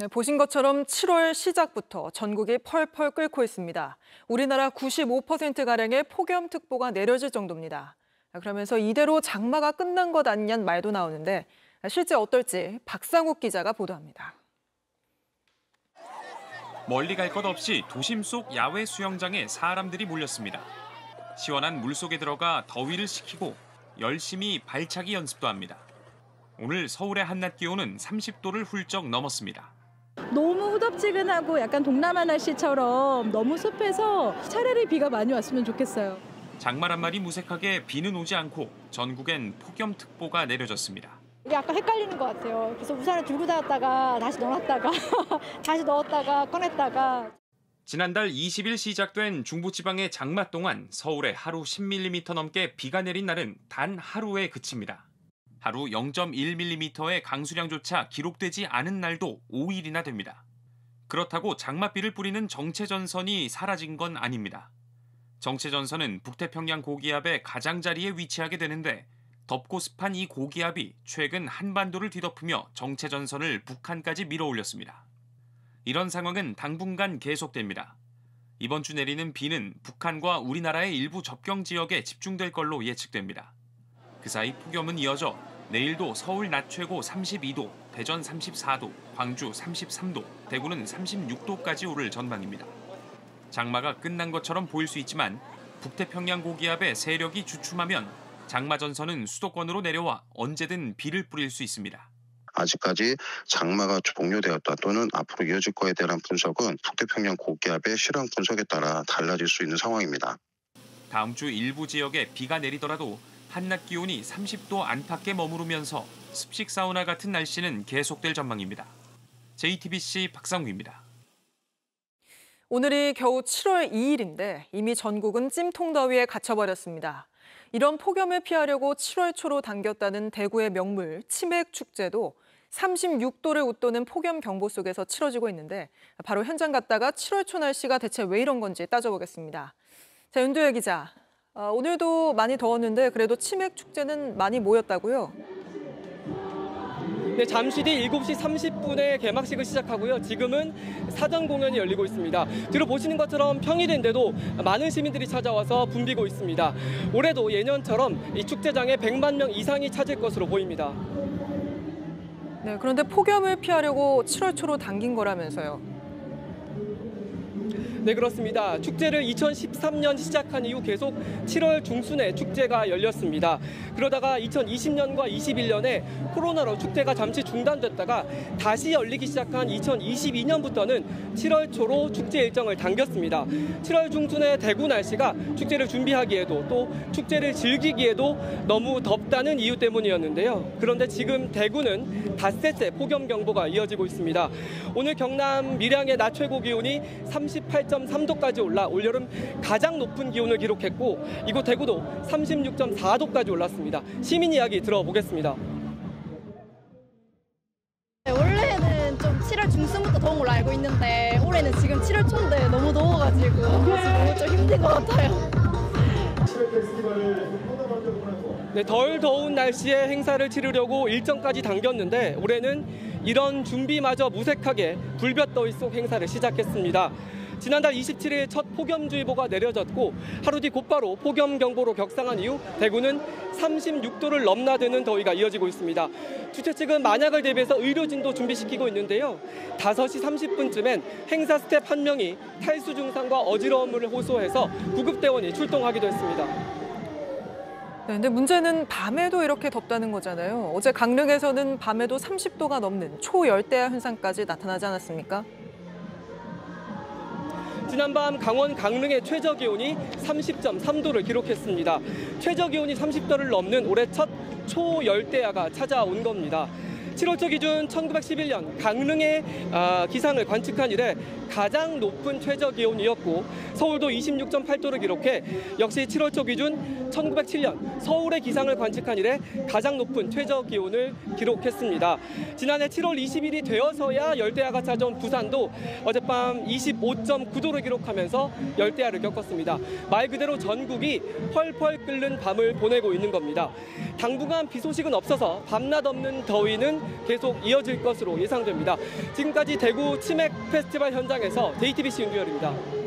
네, 보신 것처럼 7월 시작부터 전국이 펄펄 끓고 있습니다. 우리나라 95%가량의 폭염특보가 내려질 정도입니다. 그러면서 이대로 장마가 끝난 것 아니냐는 말도 나오는데 실제 어떨지 박상욱 기자가 보도합니다. 멀리 갈 것 없이 도심 속 야외 수영장에 사람들이 몰렸습니다. 시원한 물속에 들어가 더위를 식히고 열심히 발차기 연습도 합니다. 오늘 서울의 한낮 기온은 30도를 훌쩍 넘었습니다. 너무 후덥지근하고 약간 동남아 날씨처럼 너무 습해서 차라리 비가 많이 왔으면 좋겠어요. 장마란 말이 무색하게 비는 오지 않고 전국엔 폭염특보가 내려졌습니다. 이게 약간 헷갈리는 것 같아요. 그래서 우산을 들고 다녔다가 다시 넣어놨다가 다시 넣었다가 꺼냈다가. 지난달 20일 시작된 중부지방의 장마 동안 서울에 하루 10mm 넘게 비가 내린 날은 단 하루에 그칩니다. 하루 0.1mm의 강수량조차 기록되지 않은 날도 5일이나 됩니다. 그렇다고 장맛비를 뿌리는 정체전선이 사라진 건 아닙니다. 정체전선은 북태평양 고기압의 가장자리에 위치하게 되는데 덥고 습한 이 고기압이 최근 한반도를 뒤덮으며 정체전선을 북한까지 밀어올렸습니다. 이런 상황은 당분간 계속됩니다. 이번 주 내리는 비는 북한과 우리나라의 일부 접경 지역에 집중될 걸로 예측됩니다. 그 사이 폭염은 이어져 내일도 서울 낮 최고 32도, 대전 34도, 광주 33도, 대구는 36도까지 오를 전망입니다. 장마가 끝난 것처럼 보일 수 있지만 북태평양 고기압의 세력이 주춤하면 장마 전선은 수도권으로 내려와 언제든 비를 뿌릴 수 있습니다. 아직까지 장마가 종료되었다 또는 앞으로 이어질 거에 대한 분석은 북태평양 고기압의 실황 분석에 따라 달라질 수 있는 상황입니다. 다음 주 일부 지역에 비가 내리더라도 한낮 기온이 30도 안팎에 머무르면서 습식 사우나 같은 날씨는 계속될 전망입니다. JTBC 박상우입니다. 오늘이 겨우 7월 2일인데 이미 전국은 찜통더위에 갇혀버렸습니다. 이런 폭염을 피하려고 7월 초로 당겼다는 대구의 명물 치맥축제도 36도를 웃도는 폭염 경보 속에서 치러지고 있는데 바로 현장 갔다가 7월 초 날씨가 대체 왜 이런 건지 따져보겠습니다. 자, 윤도혜 기자. 오늘도 많이 더웠는데 그래도 치맥축제는 많이 모였다고요? 네, 잠시 뒤 7시 30분에 개막식을 시작하고요. 지금은 사전 공연이 열리고 있습니다. 뒤로 보시는 것처럼 평일인데도 많은 시민들이 찾아와서 붐비고 있습니다. 올해도 예년처럼 이 축제장에 100만 명 이상이 찾을 것으로 보입니다. 네, 그런데 폭염을 피하려고 7월 초로 당긴 거라면서요. 네, 그렇습니다. 축제를 2013년 시작한 이후 계속 7월 중순에 축제가 열렸습니다. 그러다가 2020년과 21년에 코로나로 축제가 잠시 중단됐다가 다시 열리기 시작한 2022년부터는 7월 초로 축제 일정을 당겼습니다. 7월 중순에 대구 날씨가 축제를 준비하기에도 또 축제를 즐기기에도 너무 덥다는 이유 때문이었는데요. 그런데 지금 대구는 닷새째 폭염 경보가 이어지고 있습니다. 오늘 경남 밀양의 낮 최고 기온이 38.3도까지 올라 올여름 가장 높은 기온을 기록했고 이곳 대구도 36.4도까지 올랐습니다. 시민 이야기 들어보겠습니다. 원래는 좀 7월 중순부터 더운 걸로 알고 있는데 올해는 지금 7월 초인데 너무 더워가지고 너무 좀 힘든 것 같아요. 네, 덜 더운 날씨에 행사를 치르려고 일정까지 당겼는데 올해는 이런 준비마저 무색하게 불볕더위 속 행사를 시작했습니다. 지난달 27일 첫 폭염주의보가 내려졌고 하루 뒤 곧바로 폭염경보로 격상한 이후 대구는 36도를 넘나드는 더위가 이어지고 있습니다. 주최 측은 만약을 대비해서 의료진도 준비시키고 있는데요. 5시 30분쯤엔 행사 스텝 한 명이 탈수 증상과 어지러움을 호소해서 구급대원이 출동하기도 했습니다. 네, 근데 문제는 밤에도 이렇게 덥다는 거잖아요. 어제 강릉에서는 밤에도 30도가 넘는 초열대야 현상까지 나타나지 않았습니까? 지난밤 강원 강릉의 최저기온이 30.3도를 기록했습니다. 최저기온이 30도를 넘는 올해 첫 초열대야가 찾아온 겁니다. 7월 초 기준 1911년 강릉의 기상을 관측한 이래 가장 높은 최저기온이었고 서울도 26.8도를 기록해 역시 7월 초 기준 1907년 서울의 기상을 관측한 이래 가장 높은 최저 기온을 기록했습니다. 지난해 7월 20일이 되어서야 열대야가 찾아온 부산도 어젯밤 25.9도를 기록하면서 열대야를 겪었습니다. 말 그대로 전국이 펄펄 끓는 밤을 보내고 있는 겁니다. 당분간 비 소식은 없어서 밤낮 없는 더위는 계속 이어질 것으로 예상됩니다. 지금까지 대구 치맥 페스티벌 현장에서 JTBC 윤두열입니다.